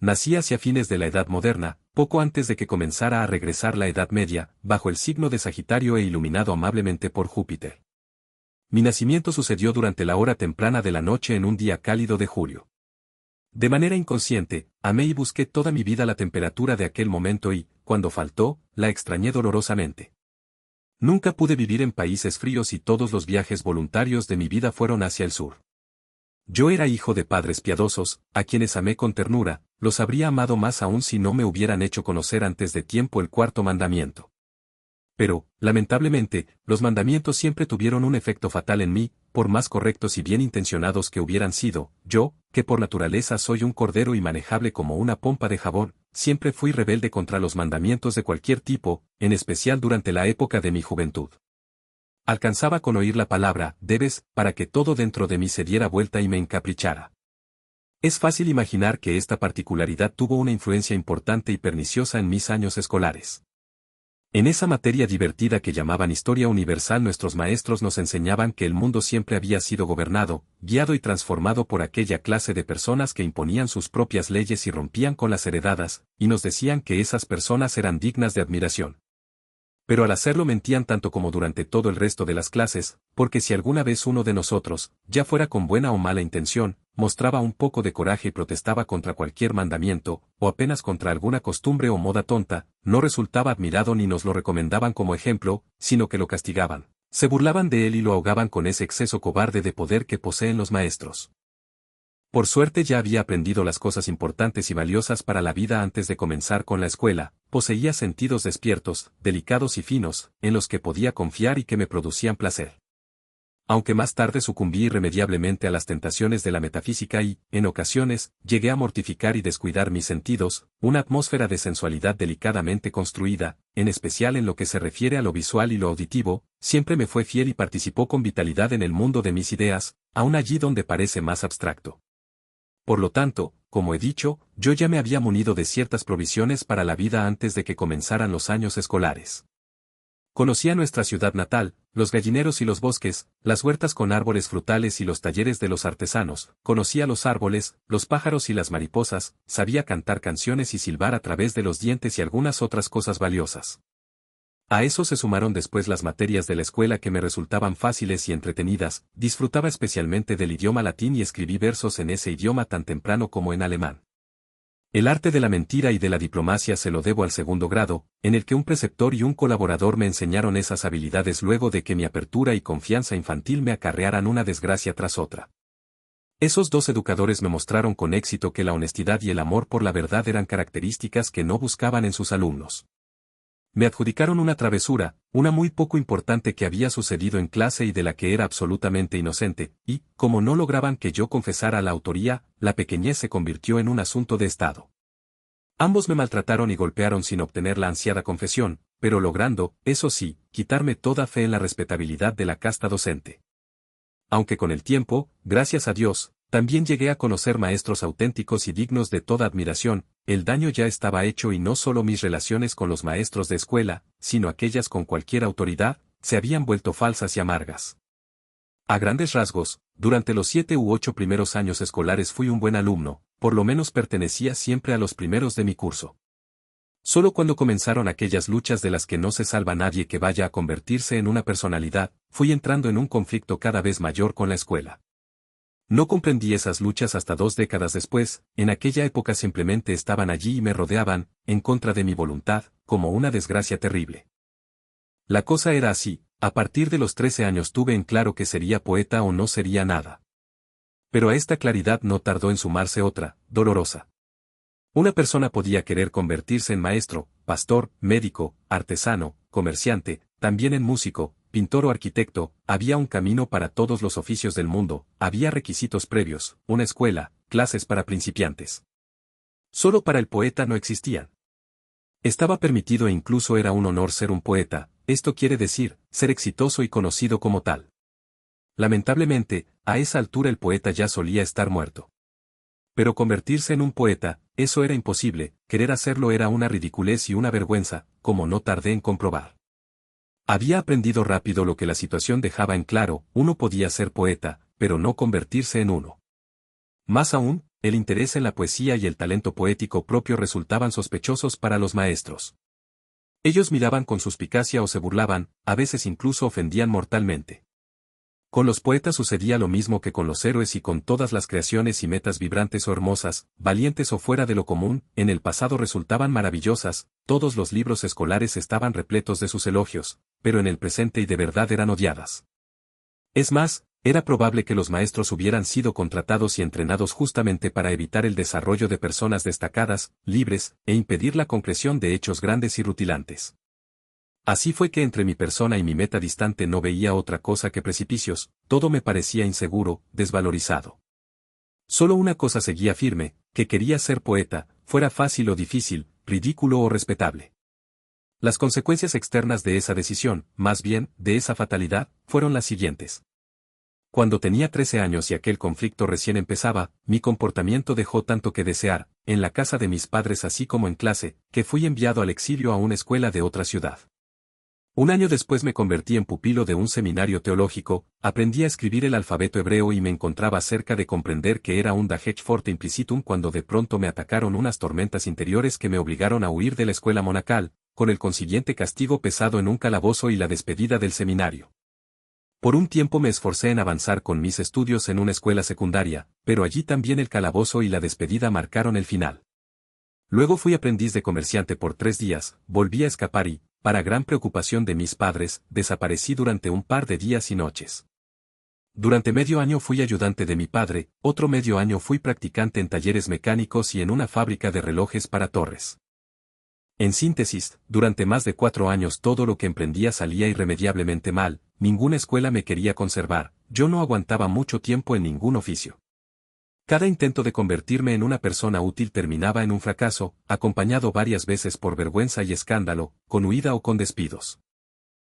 Nací hacia fines de la Edad Moderna, poco antes de que comenzara a regresar la Edad Media, bajo el signo de Sagitario e iluminado amablemente por Júpiter. Mi nacimiento sucedió durante la hora temprana de la noche en un día cálido de julio. De manera inconsciente, amé y busqué toda mi vida la temperatura de aquel momento y, cuando faltó, la extrañé dolorosamente. Nunca pude vivir en países fríos y todos los viajes voluntarios de mi vida fueron hacia el sur. Yo era hijo de padres piadosos, a quienes amé con ternura, los habría amado más aún si no me hubieran hecho conocer antes de tiempo el cuarto mandamiento. Pero, lamentablemente, los mandamientos siempre tuvieron un efecto fatal en mí, por más correctos y bien intencionados que hubieran sido. Yo, que por naturaleza soy un cordero y manejable como una pompa de jabón, siempre fui rebelde contra los mandamientos de cualquier tipo, en especial durante la época de mi juventud. Alcanzaba con oír la palabra, debes, para que todo dentro de mí se diera vuelta y me encaprichara. Es fácil imaginar que esta particularidad tuvo una influencia importante y perniciosa en mis años escolares. En esa materia divertida que llamaban Historia Universal, nuestros maestros nos enseñaban que el mundo siempre había sido gobernado, guiado y transformado por aquella clase de personas que imponían sus propias leyes y rompían con las heredadas, y nos decían que esas personas eran dignas de admiración. Pero al hacerlo mentían tanto como durante todo el resto de las clases, porque si alguna vez uno de nosotros, ya fuera con buena o mala intención, mostraba un poco de coraje y protestaba contra cualquier mandamiento, o apenas contra alguna costumbre o moda tonta, no resultaba admirado ni nos lo recomendaban como ejemplo, sino que lo castigaban, se burlaban de él y lo ahogaban con ese exceso cobarde de poder que poseen los maestros. Por suerte ya había aprendido las cosas importantes y valiosas para la vida antes de comenzar con la escuela, poseía sentidos despiertos, delicados y finos, en los que podía confiar y que me producían placer. Aunque más tarde sucumbí irremediablemente a las tentaciones de la metafísica y, en ocasiones, llegué a mortificar y descuidar mis sentidos, una atmósfera de sensualidad delicadamente construida, en especial en lo que se refiere a lo visual y lo auditivo, siempre me fue fiel y participó con vitalidad en el mundo de mis ideas, aun allí donde parece más abstracto. Por lo tanto, como he dicho, yo ya me había munido de ciertas provisiones para la vida antes de que comenzaran los años escolares. Conocía nuestra ciudad natal, los gallineros y los bosques, las huertas con árboles frutales y los talleres de los artesanos, conocía los árboles, los pájaros y las mariposas, sabía cantar canciones y silbar a través de los dientes y algunas otras cosas valiosas. A eso se sumaron después las materias de la escuela que me resultaban fáciles y entretenidas, disfrutaba especialmente del idioma latín y escribí versos en ese idioma tan temprano como en alemán. El arte de la mentira y de la diplomacia se lo debo al segundo grado, en el que un preceptor y un colaborador me enseñaron esas habilidades luego de que mi apertura y confianza infantil me acarrearan una desgracia tras otra. Esos dos educadores me mostraron con éxito que la honestidad y el amor por la verdad eran características que no buscaban en sus alumnos. Me adjudicaron una travesura, una muy poco importante que había sucedido en clase y de la que era absolutamente inocente, y, como no lograban que yo confesara la autoría, la pequeñez se convirtió en un asunto de Estado. Ambos me maltrataron y golpearon sin obtener la ansiada confesión, pero logrando, eso sí, quitarme toda fe en la respetabilidad de la casta docente. Aunque con el tiempo, gracias a Dios, también llegué a conocer maestros auténticos y dignos de toda admiración, el daño ya estaba hecho y no solo mis relaciones con los maestros de escuela, sino aquellas con cualquier autoridad, se habían vuelto falsas y amargas. A grandes rasgos, durante los 7 u 8 primeros años escolares fui un buen alumno, por lo menos pertenecía siempre a los primeros de mi curso. Solo cuando comenzaron aquellas luchas de las que no se salva nadie que vaya a convertirse en una personalidad, fui entrando en un conflicto cada vez mayor con la escuela. No comprendí esas luchas hasta 2 décadas después, en aquella época simplemente estaban allí y me rodeaban, en contra de mi voluntad, como una desgracia terrible. La cosa era así, a partir de los 13 años tuve en claro que sería poeta o no sería nada. Pero a esta claridad no tardó en sumarse otra, dolorosa. Una persona podía querer convertirse en maestro, pastor, médico, artesano, comerciante, también en músico, pintor o arquitecto, había un camino para todos los oficios del mundo, había requisitos previos, una escuela, clases para principiantes. Solo para el poeta no existían. Estaba permitido e incluso era un honor ser un poeta, esto quiere decir, ser exitoso y conocido como tal. Lamentablemente, a esa altura el poeta ya solía estar muerto. Pero convertirse en un poeta, eso era imposible, querer hacerlo era una ridiculez y una vergüenza, como no tardé en comprobar. Había aprendido rápido lo que la situación dejaba en claro, uno podía ser poeta, pero no convertirse en uno. Más aún, el interés en la poesía y el talento poético propio resultaban sospechosos para los maestros. Ellos miraban con suspicacia o se burlaban, a veces incluso ofendían mortalmente. Con los poetas sucedía lo mismo que con los héroes y con todas las creaciones y metas vibrantes o hermosas, valientes o fuera de lo común, en el pasado resultaban maravillosas, todos los libros escolares estaban repletos de sus elogios, pero en el presente y de verdad eran odiadas. Es más, era probable que los maestros hubieran sido contratados y entrenados justamente para evitar el desarrollo de personas destacadas, libres, e impedir la concreción de hechos grandes y rutilantes. Así fue que entre mi persona y mi meta distante no veía otra cosa que precipicios, todo me parecía inseguro, desvalorizado. Solo una cosa seguía firme, que quería ser poeta, fuera fácil o difícil, ridículo o respetable. Las consecuencias externas de esa decisión, más bien, de esa fatalidad, fueron las siguientes. Cuando tenía 13 años y aquel conflicto recién empezaba, mi comportamiento dejó tanto que desear, en la casa de mis padres así como en clase, que fui enviado al exilio a una escuela de otra ciudad. Un año después me convertí en pupilo de un seminario teológico, aprendí a escribir el alfabeto hebreo y me encontraba cerca de comprender que era un Dahech forte implicitum cuando de pronto me atacaron unas tormentas interiores que me obligaron a huir de la escuela monacal, con el consiguiente castigo pesado en un calabozo y la despedida del seminario. Por un tiempo me esforcé en avanzar con mis estudios en una escuela secundaria, pero allí también el calabozo y la despedida marcaron el final. Luego fui aprendiz de comerciante por 3 días, volví a escapar y, para gran preocupación de mis padres, desaparecí durante un par de días y noches. Durante medio año fui ayudante de mi padre, otro medio año fui practicante en talleres mecánicos y en una fábrica de relojes para torres. En síntesis, durante más de 4 años todo lo que emprendía salía irremediablemente mal, ninguna escuela me quería conservar, yo no aguantaba mucho tiempo en ningún oficio. Cada intento de convertirme en una persona útil terminaba en un fracaso, acompañado varias veces por vergüenza y escándalo, con huida o con despidos.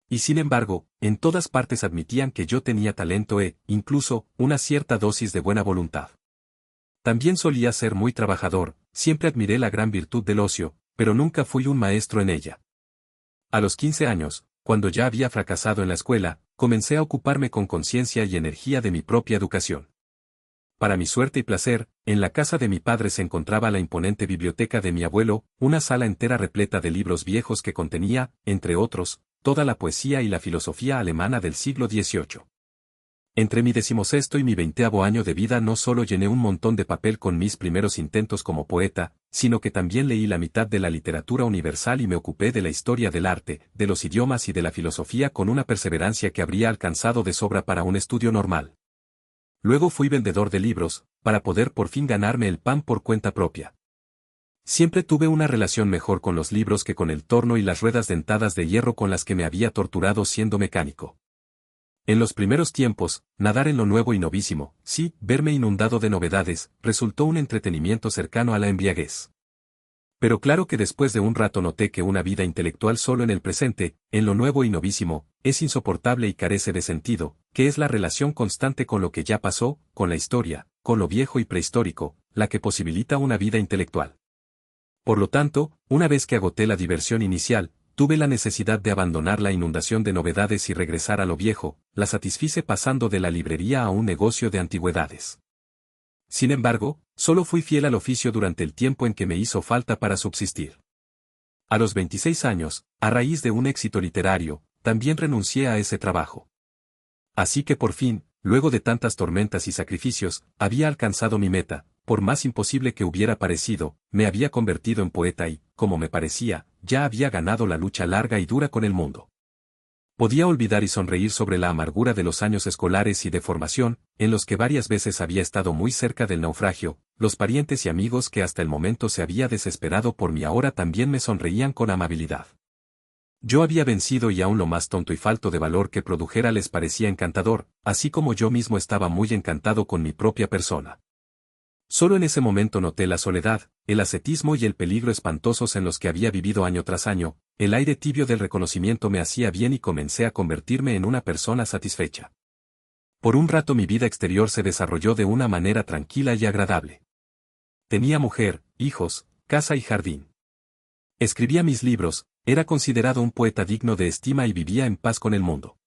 Y sin embargo, en todas partes admitían que yo tenía talento e, incluso, una cierta dosis de buena voluntad. También solía ser muy trabajador, siempre admiré la gran virtud del ocio, pero nunca fui un maestro en ella. A los 15 años, cuando ya había fracasado en la escuela, comencé a ocuparme con conciencia y energía de mi propia educación. Para mi suerte y placer, en la casa de mi padre se encontraba la imponente biblioteca de mi abuelo, una sala entera repleta de libros viejos que contenía, entre otros, toda la poesía y la filosofía alemana del siglo XVIII. Entre mi 16º y mi 20º año de vida no solo llené un montón de papel con mis primeros intentos como poeta, sino que también leí la mitad de la literatura universal y me ocupé de la historia del arte, de los idiomas y de la filosofía con una perseverancia que habría alcanzado de sobra para un estudio normal. Luego fui vendedor de libros, para poder por fin ganarme el pan por cuenta propia. Siempre tuve una relación mejor con los libros que con el torno y las ruedas dentadas de hierro con las que me había torturado siendo mecánico. En los primeros tiempos, nadar en lo nuevo y novísimo, sí, verme inundado de novedades, resultó un entretenimiento cercano a la embriaguez. Pero claro que después de un rato noté que una vida intelectual solo en el presente, en lo nuevo y novísimo, es insoportable y carece de sentido, que es la relación constante con lo que ya pasó, con la historia, con lo viejo y prehistórico, la que posibilita una vida intelectual. Por lo tanto, una vez que agoté la diversión inicial, tuve la necesidad de abandonar la inundación de novedades y regresar a lo viejo, la satisfice pasando de la librería a un negocio de antigüedades. Sin embargo, solo fui fiel al oficio durante el tiempo en que me hizo falta para subsistir. A los 26 años, a raíz de un éxito literario, también renuncié a ese trabajo. Así que por fin, luego de tantas tormentas y sacrificios, había alcanzado mi meta, por más imposible que hubiera parecido, me había convertido en poeta y, como me parecía, ya había ganado la lucha larga y dura con el mundo. Podía olvidar y sonreír sobre la amargura de los años escolares y de formación, en los que varias veces había estado muy cerca del naufragio, los parientes y amigos que hasta el momento se había desesperado por mí ahora también me sonreían con amabilidad. Yo había vencido y aún lo más tonto y falto de valor que produjera les parecía encantador, así como yo mismo estaba muy encantado con mi propia persona. Solo en ese momento noté la soledad, el ascetismo y el peligro espantosos en los que había vivido año tras año, el aire tibio del reconocimiento me hacía bien y comencé a convertirme en una persona satisfecha. Por un rato mi vida exterior se desarrolló de una manera tranquila y agradable. Tenía mujer, hijos, casa y jardín. Escribía mis libros, era considerado un poeta digno de estima y vivía en paz con el mundo.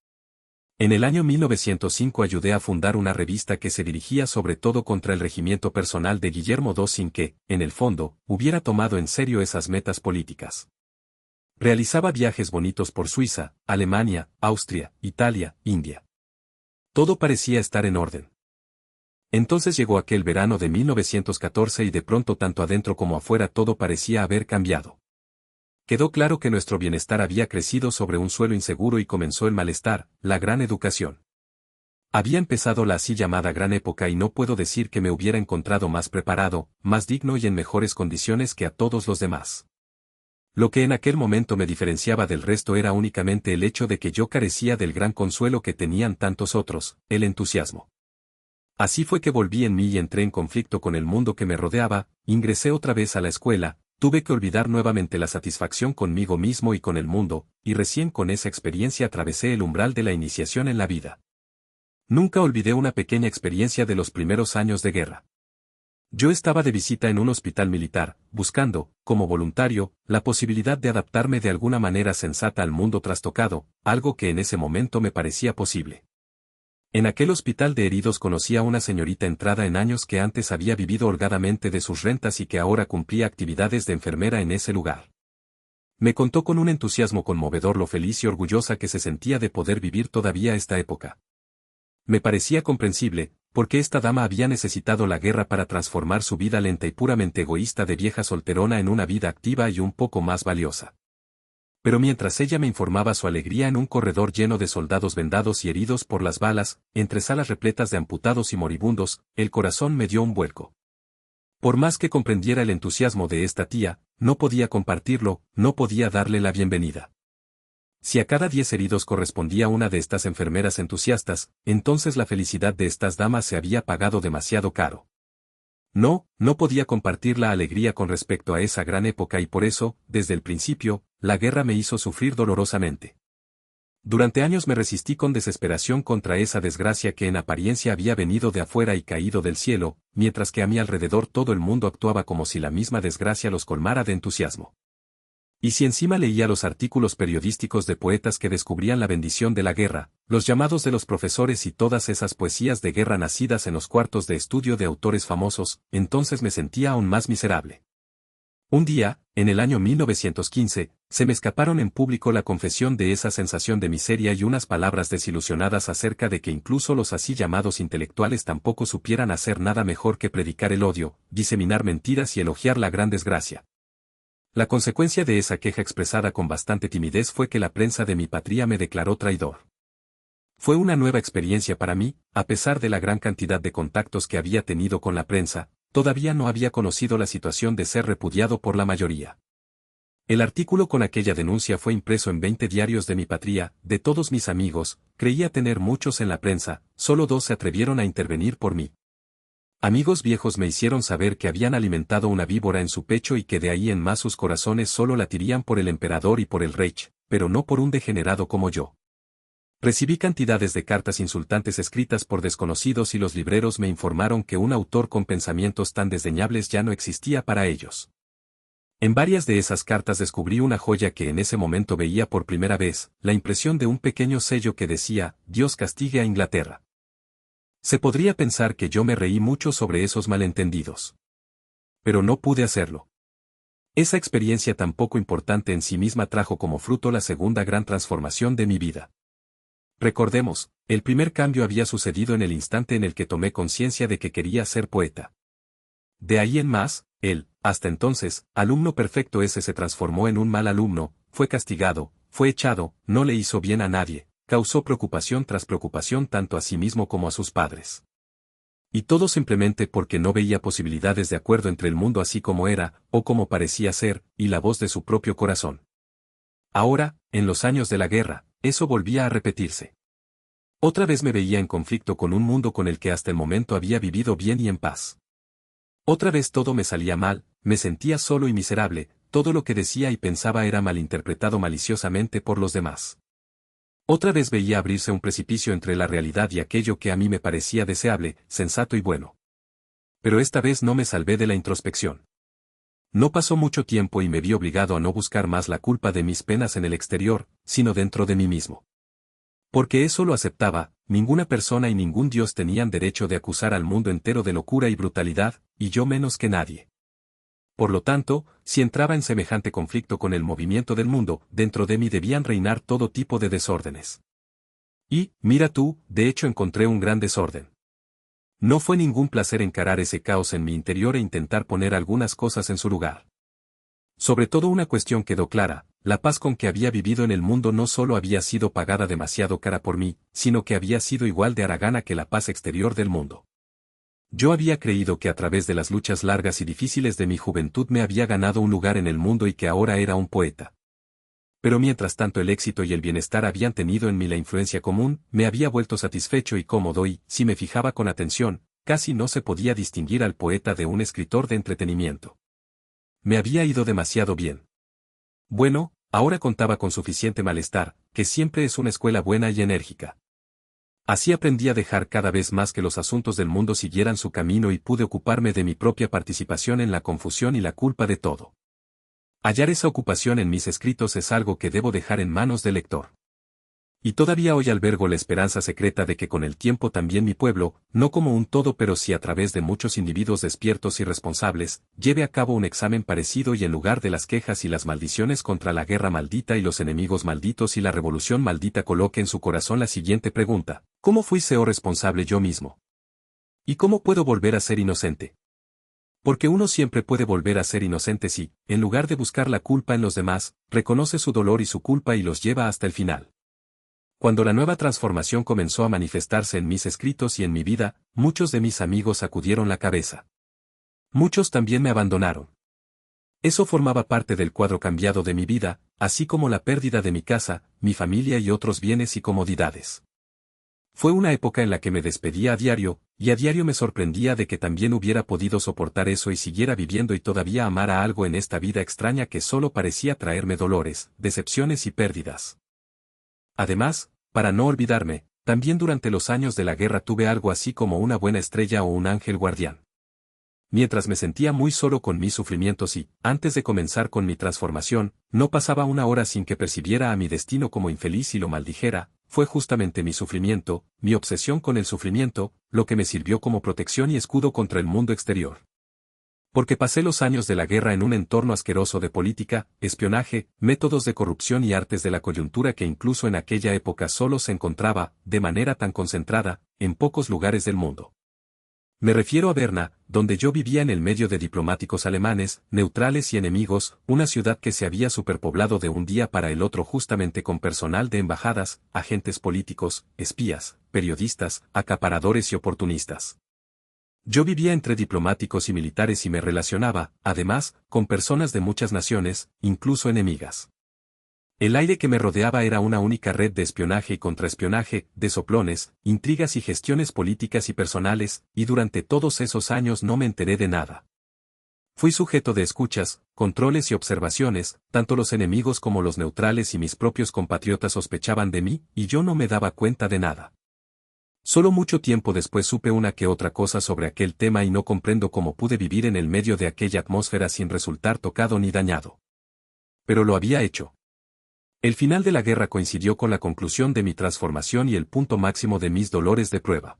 En el año 1905 ayudé a fundar una revista que se dirigía sobre todo contra el regimiento personal de Guillermo II sin que, en el fondo, hubiera tomado en serio esas metas políticas. Realizaba viajes bonitos por Suiza, Alemania, Austria, Italia, India. Todo parecía estar en orden. Entonces llegó aquel verano de 1914 y de pronto tanto adentro como afuera todo parecía haber cambiado. Quedó claro que nuestro bienestar había crecido sobre un suelo inseguro y comenzó el malestar, la gran educación. Había empezado la así llamada gran época y no puedo decir que me hubiera encontrado más preparado, más digno y en mejores condiciones que a todos los demás. Lo que en aquel momento me diferenciaba del resto era únicamente el hecho de que yo carecía del gran consuelo que tenían tantos otros, el entusiasmo. Así fue que volví en mí y entré en conflicto con el mundo que me rodeaba, ingresé otra vez a la escuela, tuve que olvidar nuevamente la satisfacción conmigo mismo y con el mundo, y recién con esa experiencia atravesé el umbral de la iniciación en la vida. Nunca olvidé una pequeña experiencia de los primeros años de guerra. Yo estaba de visita en un hospital militar, buscando, como voluntario, la posibilidad de adaptarme de alguna manera sensata al mundo trastocado, algo que en ese momento me parecía posible. En aquel hospital de heridos conocí a una señorita entrada en años que antes había vivido holgadamente de sus rentas y que ahora cumplía actividades de enfermera en ese lugar. Me contó con un entusiasmo conmovedor lo feliz y orgullosa que se sentía de poder vivir todavía esta época. Me parecía comprensible, porque esta dama había necesitado la guerra para transformar su vida lenta y puramente egoísta de vieja solterona en una vida activa y un poco más valiosa. Pero mientras ella me informaba su alegría en un corredor lleno de soldados vendados y heridos por las balas, entre salas repletas de amputados y moribundos, el corazón me dio un vuelco. Por más que comprendiera el entusiasmo de esta tía, no podía compartirlo, no podía darle la bienvenida. Si a cada 10 heridos correspondía una de estas enfermeras entusiastas, entonces la felicidad de estas damas se había pagado demasiado caro. No podía compartir la alegría con respecto a esa gran época y por eso, desde el principio, la guerra me hizo sufrir dolorosamente. Durante años me resistí con desesperación contra esa desgracia que en apariencia había venido de afuera y caído del cielo, mientras que a mi alrededor todo el mundo actuaba como si la misma desgracia los colmara de entusiasmo. Y si encima leía los artículos periodísticos de poetas que descubrían la bendición de la guerra, los llamados de los profesores y todas esas poesías de guerra nacidas en los cuartos de estudio de autores famosos, entonces me sentía aún más miserable. Un día, en el año 1915, se me escaparon en público la confesión de esa sensación de miseria y unas palabras desilusionadas acerca de que incluso los así llamados intelectuales tampoco supieran hacer nada mejor que predicar el odio, diseminar mentiras y elogiar la gran desgracia. La consecuencia de esa queja expresada con bastante timidez fue que la prensa de mi patria me declaró traidor. Fue una nueva experiencia para mí, a pesar de la gran cantidad de contactos que había tenido con la prensa, todavía no había conocido la situación de ser repudiado por la mayoría. El artículo con aquella denuncia fue impreso en 20 diarios de mi patria, de todos mis amigos, creía tener muchos en la prensa, solo 2 se atrevieron a intervenir por mí. Amigos viejos me hicieron saber que habían alimentado una víbora en su pecho y que de ahí en más sus corazones solo latirían por el emperador y por el Reich, pero no por un degenerado como yo. Recibí cantidades de cartas insultantes escritas por desconocidos y los libreros me informaron que un autor con pensamientos tan desdeñables ya no existía para ellos. En varias de esas cartas descubrí una joya que en ese momento veía por primera vez, la impresión de un pequeño sello que decía, Dios castigue a Inglaterra. Se podría pensar que yo me reí mucho sobre esos malentendidos. Pero no pude hacerlo. Esa experiencia tan poco importante en sí misma trajo como fruto la segunda gran transformación de mi vida. Recordemos, el primer cambio había sucedido en el instante en el que tomé conciencia de que quería ser poeta. De ahí en más, hasta entonces, alumno perfecto ese se transformó en un mal alumno, fue castigado, fue echado, no le hizo bien a nadie. Causó preocupación tras preocupación tanto a sí mismo como a sus padres. Y todo simplemente porque no veía posibilidades de acuerdo entre el mundo así como era, o como parecía ser, y la voz de su propio corazón. Ahora, en los años de la guerra, eso volvía a repetirse. Otra vez me veía en conflicto con un mundo con el que hasta el momento había vivido bien y en paz. Otra vez todo me salía mal, me sentía solo y miserable, todo lo que decía y pensaba era malinterpretado maliciosamente por los demás. Otra vez veía abrirse un precipicio entre la realidad y aquello que a mí me parecía deseable, sensato y bueno. Pero esta vez no me salvé de la introspección. No pasó mucho tiempo y me vi obligado a no buscar más la culpa de mis penas en el exterior, sino dentro de mí mismo. Porque eso lo aceptaba, ninguna persona y ningún dios tenían derecho de acusar al mundo entero de locura y brutalidad, y yo menos que nadie. Por lo tanto, si entraba en semejante conflicto con el movimiento del mundo, dentro de mí debían reinar todo tipo de desórdenes. Y, mira tú, de hecho encontré un gran desorden. No fue ningún placer encarar ese caos en mi interior e intentar poner algunas cosas en su lugar. Sobre todo una cuestión quedó clara, la paz con que había vivido en el mundo no solo había sido pagada demasiado cara por mí, sino que había sido igual de haragana que la paz exterior del mundo. Yo había creído que a través de las luchas largas y difíciles de mi juventud me había ganado un lugar en el mundo y que ahora era un poeta. Pero mientras tanto el éxito y el bienestar habían tenido en mí la influencia común, me había vuelto satisfecho y cómodo y, si me fijaba con atención, casi no se podía distinguir al poeta de un escritor de entretenimiento. Me había ido demasiado bien. Bueno, ahora contaba con suficiente malestar, que siempre es una escuela buena y enérgica. Así aprendí a dejar cada vez más que los asuntos del mundo siguieran su camino y pude ocuparme de mi propia participación en la confusión y la culpa de todo. Hallar esa ocupación en mis escritos es algo que debo dejar en manos del lector. Y todavía hoy albergo la esperanza secreta de que con el tiempo también mi pueblo, no como un todo pero sí a través de muchos individuos despiertos y responsables, lleve a cabo un examen parecido y en lugar de las quejas y las maldiciones contra la guerra maldita y los enemigos malditos y la revolución maldita coloque en su corazón la siguiente pregunta: ¿cómo fui responsable yo mismo? ¿Y cómo puedo volver a ser inocente? Porque uno siempre puede volver a ser inocente si, en lugar de buscar la culpa en los demás, reconoce su dolor y su culpa y los lleva hasta el final. Cuando la nueva transformación comenzó a manifestarse en mis escritos y en mi vida, muchos de mis amigos sacudieron la cabeza. Muchos también me abandonaron. Eso formaba parte del cuadro cambiado de mi vida, así como la pérdida de mi casa, mi familia y otros bienes y comodidades. Fue una época en la que me despedía a diario, y a diario me sorprendía de que también hubiera podido soportar eso y siguiera viviendo y todavía amara algo en esta vida extraña que solo parecía traerme dolores, decepciones y pérdidas. Además, para no olvidarme, también durante los años de la guerra tuve algo así como una buena estrella o un ángel guardián. Mientras me sentía muy solo con mis sufrimientos y, antes de comenzar con mi transformación, no pasaba una hora sin que percibiera a mi destino como infeliz y lo maldijera, fue justamente mi sufrimiento, mi obsesión con el sufrimiento, lo que me sirvió como protección y escudo contra el mundo exterior. Porque pasé los años de la guerra en un entorno asqueroso de política, espionaje, métodos de corrupción y artes de la coyuntura que incluso en aquella época solo se encontraba, de manera tan concentrada, en pocos lugares del mundo. Me refiero a Berna, donde yo vivía en el medio de diplomáticos alemanes, neutrales y enemigos, una ciudad que se había superpoblado de un día para el otro justamente con personal de embajadas, agentes políticos, espías, periodistas, acaparadores y oportunistas. Yo vivía entre diplomáticos y militares y me relacionaba, además, con personas de muchas naciones, incluso enemigas. El aire que me rodeaba era una única red de espionaje y contraespionaje, de soplones, intrigas y gestiones políticas y personales, y durante todos esos años no me enteré de nada. Fui sujeto de escuchas, controles y observaciones, tanto los enemigos como los neutrales y mis propios compatriotas sospechaban de mí, y yo no me daba cuenta de nada. Solo mucho tiempo después supe una que otra cosa sobre aquel tema y no comprendo cómo pude vivir en el medio de aquella atmósfera sin resultar tocado ni dañado. Pero lo había hecho. El final de la guerra coincidió con la conclusión de mi transformación y el punto máximo de mis dolores de prueba.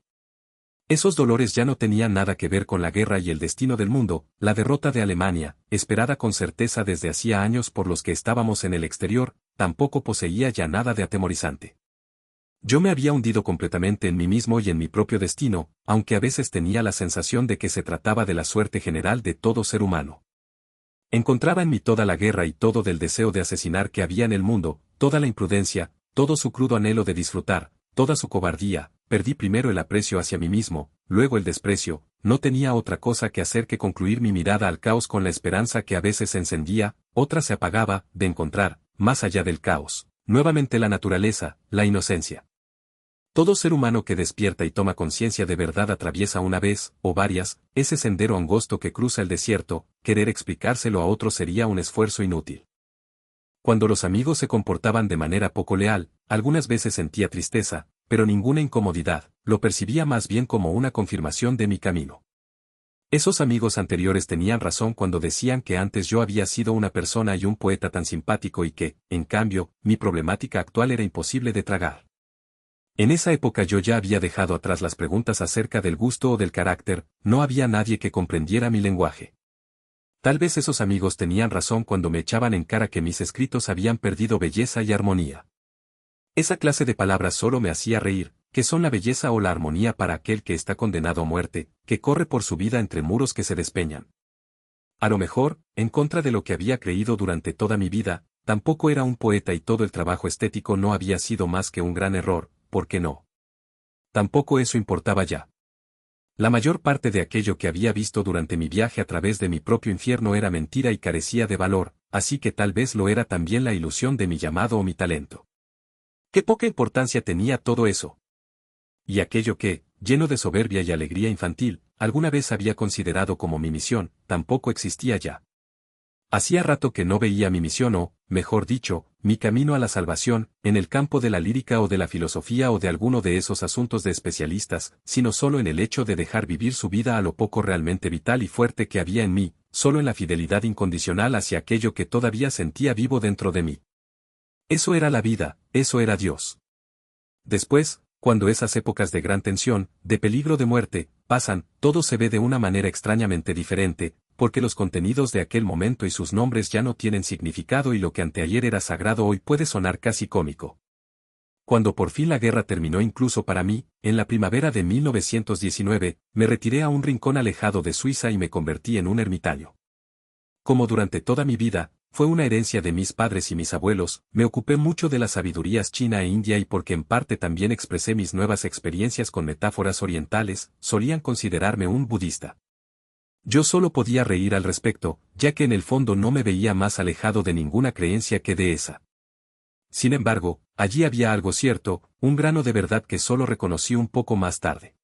Esos dolores ya no tenían nada que ver con la guerra y el destino del mundo, la derrota de Alemania, esperada con certeza desde hacía años por los que estábamos en el exterior, tampoco poseía ya nada de atemorizante. Yo me había hundido completamente en mí mismo y en mi propio destino, aunque a veces tenía la sensación de que se trataba de la suerte general de todo ser humano. Encontraba en mí toda la guerra y todo del deseo de asesinar que había en el mundo, toda la imprudencia, todo su crudo anhelo de disfrutar, toda su cobardía. Perdí primero el aprecio hacia mí mismo, luego el desprecio, no tenía otra cosa que hacer que concluir mi mirada al caos con la esperanza que a veces se encendía, otra se apagaba, de encontrar, más allá del caos, nuevamente la naturaleza, la inocencia. Todo ser humano que despierta y toma conciencia de verdad atraviesa una vez, o varias, ese sendero angosto que cruza el desierto, querer explicárselo a otro sería un esfuerzo inútil. Cuando los amigos se comportaban de manera poco leal, algunas veces sentía tristeza, pero ninguna incomodidad, lo percibía más bien como una confirmación de mi camino. Esos amigos anteriores tenían razón cuando decían que antes yo había sido una persona y un poeta tan simpático y que, en cambio, mi problemática actual era imposible de tragar. En esa época yo ya había dejado atrás las preguntas acerca del gusto o del carácter, no había nadie que comprendiera mi lenguaje. Tal vez esos amigos tenían razón cuando me echaban en cara que mis escritos habían perdido belleza y armonía. Esa clase de palabras solo me hacía reír, que son la belleza o la armonía para aquel que está condenado a muerte, que corre por su vida entre muros que se despeñan. A lo mejor, en contra de lo que había creído durante toda mi vida, tampoco era un poeta y todo el trabajo estético no había sido más que un gran error, ¿por qué no? Tampoco eso importaba ya. La mayor parte de aquello que había visto durante mi viaje a través de mi propio infierno era mentira y carecía de valor, así que tal vez lo era también la ilusión de mi llamado o mi talento. Qué poca importancia tenía todo eso. Y aquello que, lleno de soberbia y alegría infantil, alguna vez había considerado como mi misión, tampoco existía ya. Hacía rato que no veía mi misión o, mejor dicho, mi camino a la salvación, en el campo de la lírica o de la filosofía o de alguno de esos asuntos de especialistas, sino solo en el hecho de dejar vivir su vida a lo poco realmente vital y fuerte que había en mí, solo en la fidelidad incondicional hacia aquello que todavía sentía vivo dentro de mí. Eso era la vida, eso era Dios. Después, cuando esas épocas de gran tensión, de peligro de muerte, pasan, todo se ve de una manera extrañamente diferente, porque los contenidos de aquel momento y sus nombres ya no tienen significado y lo que anteayer era sagrado hoy puede sonar casi cómico. Cuando por fin la guerra terminó incluso para mí, en la primavera de 1919, me retiré a un rincón alejado de Suiza y me convertí en un ermitaño. Como durante toda mi vida, fue una herencia de mis padres y mis abuelos, me ocupé mucho de las sabidurías china e india y porque en parte también expresé mis nuevas experiencias con metáforas orientales, solían considerarme un budista. Yo solo podía reír al respecto, ya que en el fondo no me veía más alejado de ninguna creencia que de esa. Sin embargo, allí había algo cierto, un grano de verdad que solo reconocí un poco más tarde.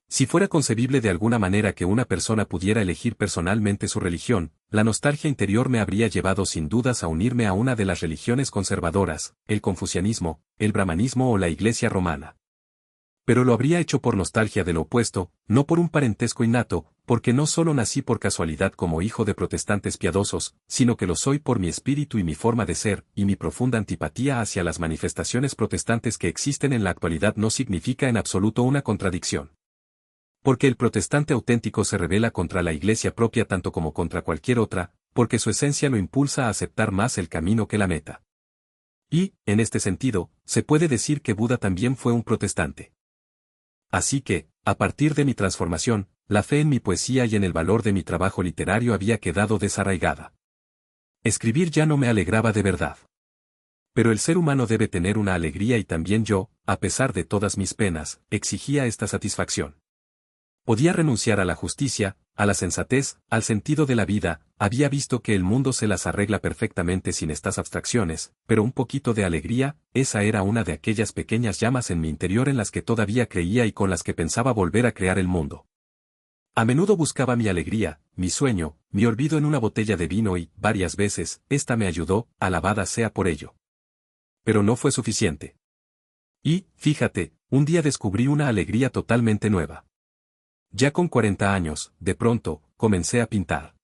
Si fuera concebible de alguna manera que una persona pudiera elegir personalmente su religión, la nostalgia interior me habría llevado sin dudas a unirme a una de las religiones conservadoras, el confucianismo, el brahmanismo o la Iglesia romana. Pero lo habría hecho por nostalgia de lo opuesto, no por un parentesco innato, porque no solo nací por casualidad como hijo de protestantes piadosos, sino que lo soy por mi espíritu y mi forma de ser, y mi profunda antipatía hacia las manifestaciones protestantes que existen en la actualidad no significa en absoluto una contradicción. Porque el protestante auténtico se rebela contra la Iglesia propia tanto como contra cualquier otra, porque su esencia lo impulsa a aceptar más el camino que la meta. Y, en este sentido, se puede decir que Buda también fue un protestante. Así que, a partir de mi transformación, la fe en mi poesía y en el valor de mi trabajo literario había quedado desarraigada. Escribir ya no me alegraba de verdad. Pero el ser humano debe tener una alegría y también yo, a pesar de todas mis penas, exigía esta satisfacción. Podía renunciar a la justicia, a la sensatez, al sentido de la vida, había visto que el mundo se las arregla perfectamente sin estas abstracciones, pero un poquito de alegría, esa era una de aquellas pequeñas llamas en mi interior en las que todavía creía y con las que pensaba volver a crear el mundo. A menudo buscaba mi alegría, mi sueño, mi olvido en una botella de vino y, varias veces, esta me ayudó, alabada sea por ello. Pero no fue suficiente. Y, fíjate, un día descubrí una alegría totalmente nueva. Ya con 40 años, de pronto, comencé a pintar.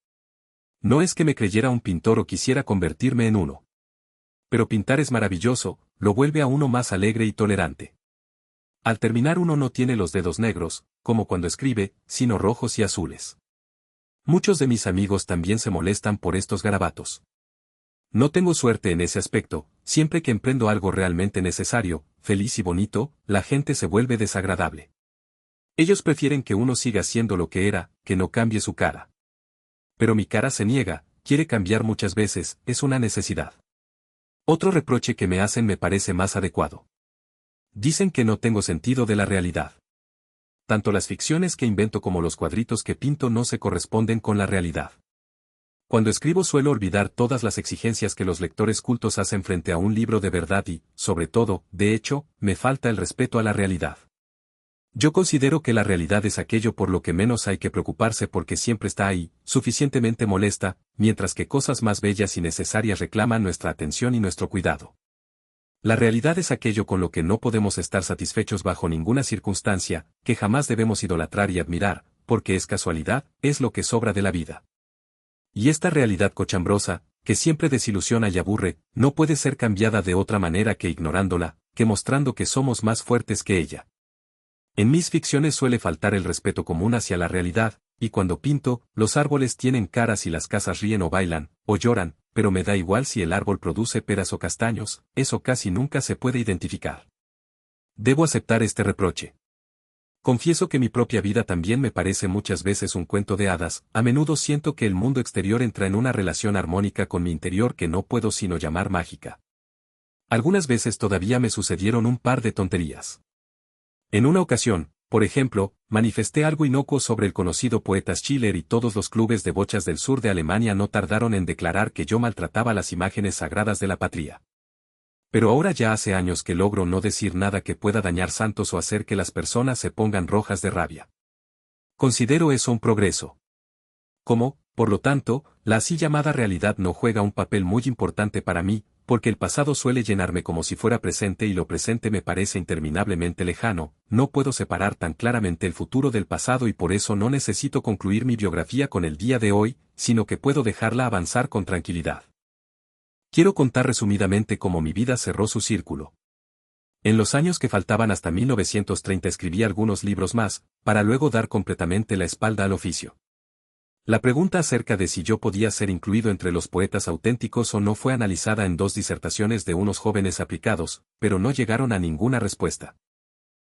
No es que me creyera un pintor o quisiera convertirme en uno. Pero pintar es maravilloso, lo vuelve a uno más alegre y tolerante. Al terminar uno no tiene los dedos negros, como cuando escribe, sino rojos y azules. Muchos de mis amigos también se molestan por estos garabatos. No tengo suerte en ese aspecto, siempre que emprendo algo realmente necesario, feliz y bonito, la gente se vuelve desagradable. Ellos prefieren que uno siga siendo lo que era, que no cambie su cara. Pero mi cara se niega, quiere cambiar muchas veces, es una necesidad. Otro reproche que me hacen me parece más adecuado. Dicen que no tengo sentido de la realidad. Tanto las ficciones que invento como los cuadritos que pinto no se corresponden con la realidad. Cuando escribo suelo olvidar todas las exigencias que los lectores cultos hacen frente a un libro de verdad y, sobre todo, de hecho, me falta el respeto a la realidad. Yo considero que la realidad es aquello por lo que menos hay que preocuparse porque siempre está ahí, suficientemente molesta, mientras que cosas más bellas y necesarias reclaman nuestra atención y nuestro cuidado. La realidad es aquello con lo que no podemos estar satisfechos bajo ninguna circunstancia, que jamás debemos idolatrar y admirar, porque es casualidad, es lo que sobra de la vida. Y esta realidad cochambrosa, que siempre desilusiona y aburre, no puede ser cambiada de otra manera que ignorándola, que mostrando que somos más fuertes que ella. En mis ficciones suele faltar el respeto común hacia la realidad, y cuando pinto, los árboles tienen caras y las casas ríen o bailan, o lloran, pero me da igual si el árbol produce peras o castaños, eso casi nunca se puede identificar. Debo aceptar este reproche. Confieso que mi propia vida también me parece muchas veces un cuento de hadas, a menudo siento que el mundo exterior entra en una relación armónica con mi interior que no puedo sino llamar mágica. Algunas veces todavía me sucedieron un par de tonterías. En una ocasión, por ejemplo, manifesté algo inocuo sobre el conocido poeta Schiller y todos los clubes de bochas del sur de Alemania no tardaron en declarar que yo maltrataba las imágenes sagradas de la patria. Pero ahora ya hace años que logro no decir nada que pueda dañar santos o hacer que las personas se pongan rojas de rabia. Considero eso un progreso. Como, por lo tanto, la así llamada realidad no juega un papel muy importante para mí, porque el pasado suele llenarme como si fuera presente y lo presente me parece interminablemente lejano, no puedo separar tan claramente el futuro del pasado y por eso no necesito concluir mi biografía con el día de hoy, sino que puedo dejarla avanzar con tranquilidad. Quiero contar resumidamente cómo mi vida cerró su círculo. En los años que faltaban hasta 1930 escribí algunos libros más, para luego dar completamente la espalda al oficio. La pregunta acerca de si yo podía ser incluido entre los poetas auténticos o no fue analizada en 2 disertaciones de unos jóvenes aplicados, pero no llegaron a ninguna respuesta.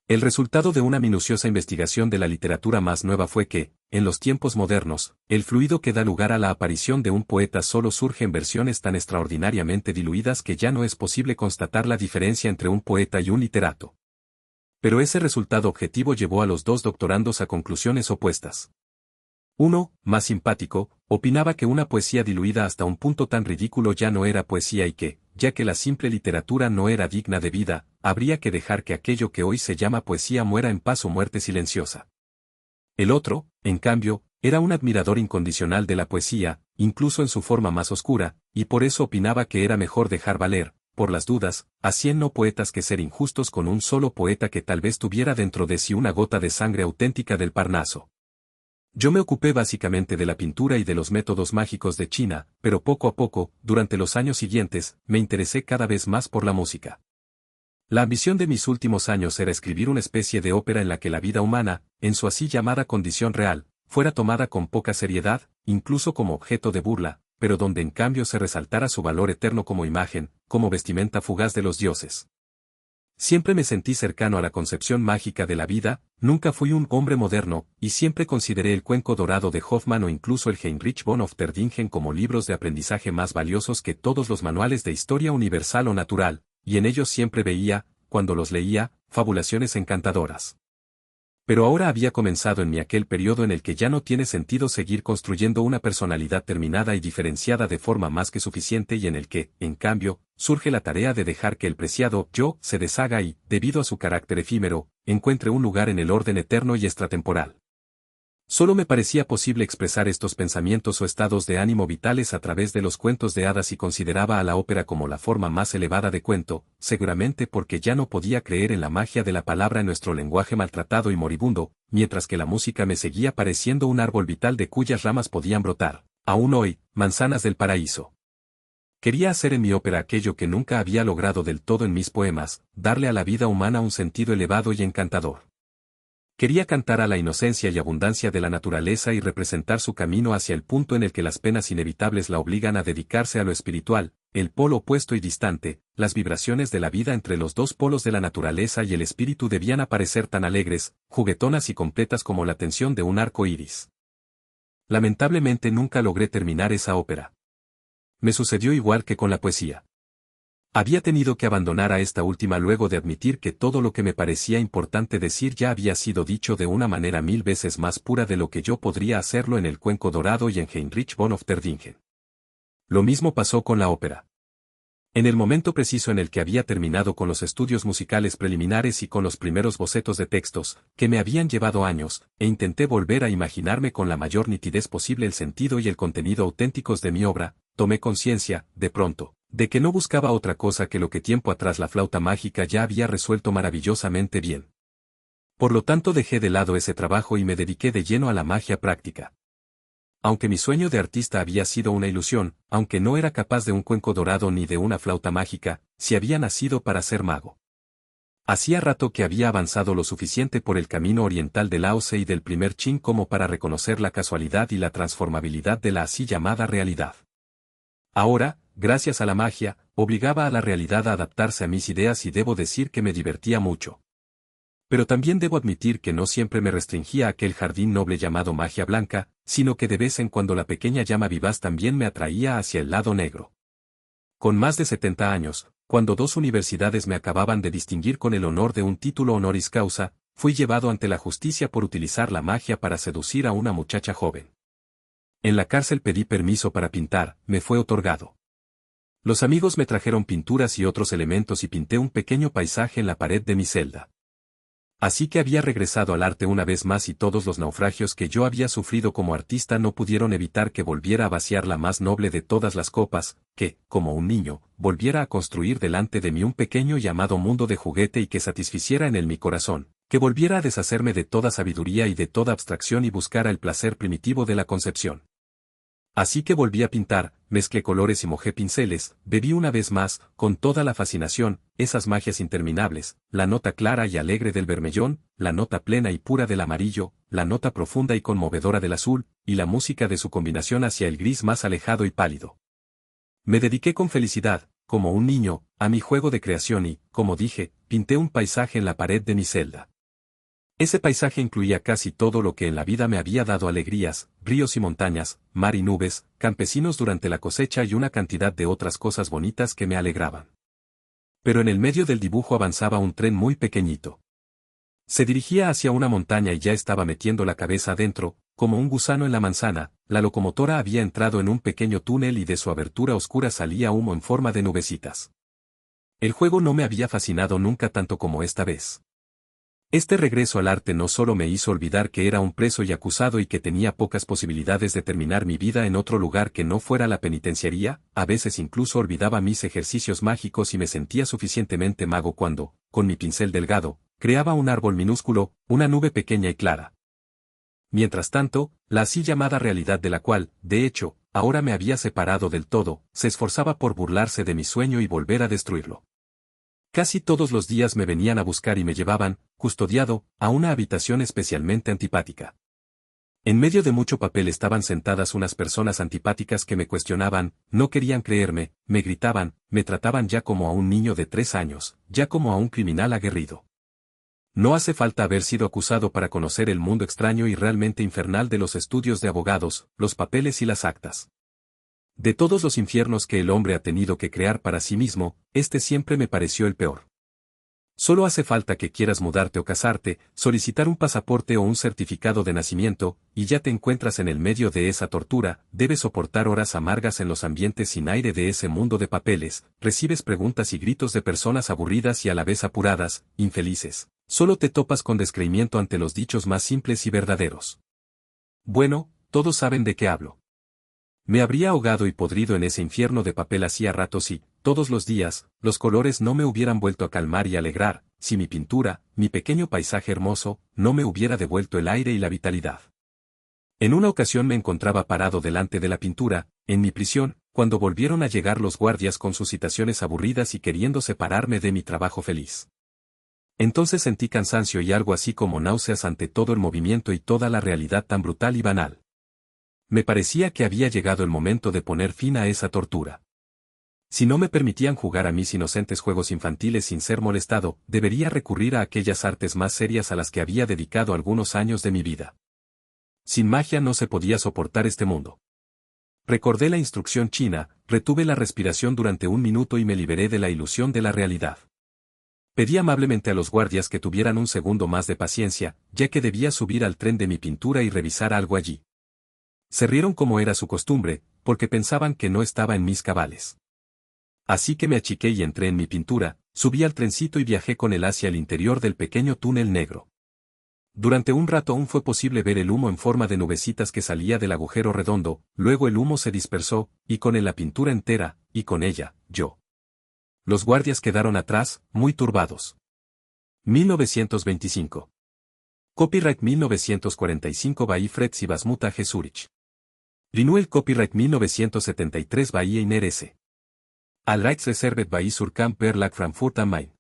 El resultado de una minuciosa investigación de la literatura más nueva fue que, en los tiempos modernos, el fluido que da lugar a la aparición de un poeta solo surge en versiones tan extraordinariamente diluidas que ya no es posible constatar la diferencia entre un poeta y un literato. Pero ese resultado objetivo llevó a los 2 doctorandos a conclusiones opuestas. Uno, más simpático, opinaba que una poesía diluida hasta un punto tan ridículo ya no era poesía y que, ya que la simple literatura no era digna de vida, habría que dejar que aquello que hoy se llama poesía muera en paz o muerte silenciosa. El otro, en cambio, era un admirador incondicional de la poesía, incluso en su forma más oscura, y por eso opinaba que era mejor dejar valer, por las dudas, a 100 no poetas que ser injustos con un solo poeta que tal vez tuviera dentro de sí una gota de sangre auténtica del Parnaso. Yo me ocupé básicamente de la pintura y de los métodos mágicos de China, pero poco a poco, durante los años siguientes, me interesé cada vez más por la música. La ambición de mis últimos años era escribir una especie de ópera en la que la vida humana, en su así llamada condición real, fuera tomada con poca seriedad, incluso como objeto de burla, pero donde en cambio se resaltara su valor eterno como imagen, como vestimenta fugaz de los dioses. Siempre me sentí cercano a la concepción mágica de la vida, nunca fui un hombre moderno, y siempre consideré el Cuenco Dorado de Hoffmann o incluso el Heinrich von Ofterdingen como libros de aprendizaje más valiosos que todos los manuales de historia universal o natural, y en ellos siempre veía, cuando los leía, fabulaciones encantadoras. Pero ahora había comenzado en mí aquel periodo en el que ya no tiene sentido seguir construyendo una personalidad terminada y diferenciada de forma más que suficiente y en el que, en cambio, surge la tarea de dejar que el preciado yo se deshaga y, debido a su carácter efímero, encuentre un lugar en el orden eterno y extratemporal. Solo me parecía posible expresar estos pensamientos o estados de ánimo vitales a través de los cuentos de hadas y consideraba a la ópera como la forma más elevada de cuento, seguramente porque ya no podía creer en la magia de la palabra en nuestro lenguaje maltratado y moribundo, mientras que la música me seguía pareciendo un árbol vital de cuyas ramas podían brotar, aún hoy, manzanas del paraíso. Quería hacer en mi ópera aquello que nunca había logrado del todo en mis poemas, darle a la vida humana un sentido elevado y encantador. Quería cantar a la inocencia y abundancia de la naturaleza y representar su camino hacia el punto en el que las penas inevitables la obligan a dedicarse a lo espiritual, el polo opuesto y distante, las vibraciones de la vida entre los 2 polos de la naturaleza y el espíritu debían aparecer tan alegres, juguetonas y completas como la tensión de un arco iris. Lamentablemente nunca logré terminar esa ópera. Me sucedió igual que con la poesía. Había tenido que abandonar a esta última luego de admitir que todo lo que me parecía importante decir ya había sido dicho de una manera 1000 veces más pura de lo que yo podría hacerlo en el Cuenco Dorado y en Heinrich von Ofterdingen. Lo mismo pasó con la ópera. En el momento preciso en el que había terminado con los estudios musicales preliminares y con los primeros bocetos de textos, que me habían llevado años, e intenté volver a imaginarme con la mayor nitidez posible el sentido y el contenido auténticos de mi obra, tomé conciencia, de pronto, de que no buscaba otra cosa que lo que tiempo atrás la flauta mágica ya había resuelto maravillosamente bien. Por lo tanto dejé de lado ese trabajo y me dediqué de lleno a la magia práctica. Aunque mi sueño de artista había sido una ilusión, aunque no era capaz de un cuenco dorado ni de una flauta mágica, sí había nacido para ser mago. Hacía rato que había avanzado lo suficiente por el camino oriental del Laose y del primer Qin como para reconocer la casualidad y la transformabilidad de la así llamada realidad. Ahora, gracias a la magia, obligaba a la realidad a adaptarse a mis ideas y debo decir que me divertía mucho. Pero también debo admitir que no siempre me restringía a aquel jardín noble llamado magia blanca, sino que de vez en cuando la pequeña llama vivaz también me atraía hacia el lado negro. Con más de 70 años, cuando 2 universidades me acababan de distinguir con el honor de un título honoris causa, fui llevado ante la justicia por utilizar la magia para seducir a una muchacha joven. En la cárcel pedí permiso para pintar, me fue otorgado. Los amigos me trajeron pinturas y otros elementos y pinté un pequeño paisaje en la pared de mi celda. Así que había regresado al arte una vez más y todos los naufragios que yo había sufrido como artista no pudieron evitar que volviera a vaciar la más noble de todas las copas, que, como un niño, volviera a construir delante de mí un pequeño y amado mundo de juguete y que satisficiera en él mi corazón, que volviera a deshacerme de toda sabiduría y de toda abstracción y buscara el placer primitivo de la concepción. Así que volví a pintar, mezclé colores y mojé pinceles, bebí una vez más, con toda la fascinación, esas magias interminables, la nota clara y alegre del bermellón, la nota plena y pura del amarillo, la nota profunda y conmovedora del azul, y la música de su combinación hacia el gris más alejado y pálido. Me dediqué con felicidad, como un niño, a mi juego de creación y, como dije, pinté un paisaje en la pared de mi celda. Ese paisaje incluía casi todo lo que en la vida me había dado alegrías, ríos y montañas, mar y nubes, campesinos durante la cosecha y una cantidad de otras cosas bonitas que me alegraban. Pero en el medio del dibujo avanzaba un tren muy pequeñito. Se dirigía hacia una montaña y ya estaba metiendo la cabeza adentro, como un gusano en la manzana, la locomotora había entrado en un pequeño túnel y de su abertura oscura salía humo en forma de nubecitas. El juego no me había fascinado nunca tanto como esta vez. Este regreso al arte no solo me hizo olvidar que era un preso y acusado y que tenía pocas posibilidades de terminar mi vida en otro lugar que no fuera la penitenciaría, a veces incluso olvidaba mis ejercicios mágicos y me sentía suficientemente mago cuando, con mi pincel delgado, creaba un árbol minúsculo, una nube pequeña y clara. Mientras tanto, la así llamada realidad de la cual, de hecho, ahora me había separado del todo, se esforzaba por burlarse de mi sueño y volver a destruirlo. Casi todos los días me venían a buscar y me llevaban, custodiado, a una habitación especialmente antipática. En medio de mucho papel estaban sentadas unas personas antipáticas que me cuestionaban, no querían creerme, me gritaban, me trataban ya como a un niño de 3 años, ya como a un criminal aguerrido. No hace falta haber sido acusado para conocer el mundo extraño y realmente infernal de los estudios de abogados, los papeles y las actas. De todos los infiernos que el hombre ha tenido que crear para sí mismo, este siempre me pareció el peor. Solo hace falta que quieras mudarte o casarte, solicitar un pasaporte o un certificado de nacimiento, y ya te encuentras en el medio de esa tortura, debes soportar horas amargas en los ambientes sin aire de ese mundo de papeles, recibes preguntas y gritos de personas aburridas y a la vez apuradas, infelices. Solo te topas con descreimiento ante los dichos más simples y verdaderos. Bueno, todos saben de qué hablo. Me habría ahogado y podrido en ese infierno de papel hacía ratos y, todos los días, los colores no me hubieran vuelto a calmar y alegrar, si mi pintura, mi pequeño paisaje hermoso, no me hubiera devuelto el aire y la vitalidad. En una ocasión me encontraba parado delante de la pintura, en mi prisión, cuando volvieron a llegar los guardias con sus citaciones aburridas y queriendo separarme de mi trabajo feliz. Entonces sentí cansancio y algo así como náuseas ante todo el movimiento y toda la realidad tan brutal y banal. Me parecía que había llegado el momento de poner fin a esa tortura. Si no me permitían jugar a mis inocentes juegos infantiles sin ser molestado, debería recurrir a aquellas artes más serias a las que había dedicado algunos años de mi vida. Sin magia no se podía soportar este mundo. Recordé la instrucción china, retuve la respiración durante 1 minuto y me liberé de la ilusión de la realidad. Pedí amablemente a los guardias que tuvieran un segundo más de paciencia, ya que debía subir al tren de mi pintura y revisar algo allí. Se rieron como era su costumbre, porque pensaban que no estaba en mis cabales. Así que me achiqué y entré en mi pintura, subí al trencito y viajé con él hacia el interior del pequeño túnel negro. Durante un rato aún fue posible ver el humo en forma de nubecitas que salía del agujero redondo, luego el humo se dispersó, y con él la pintura entera, y con ella, yo. Los guardias quedaron atrás, muy turbados. 1925. Copyright 1945 by Fred Sivasmuta G. Zurich. Renewal Copyright 1973 by Einer S. All rights reserved by Surkamp Verlag Frankfurt am Main.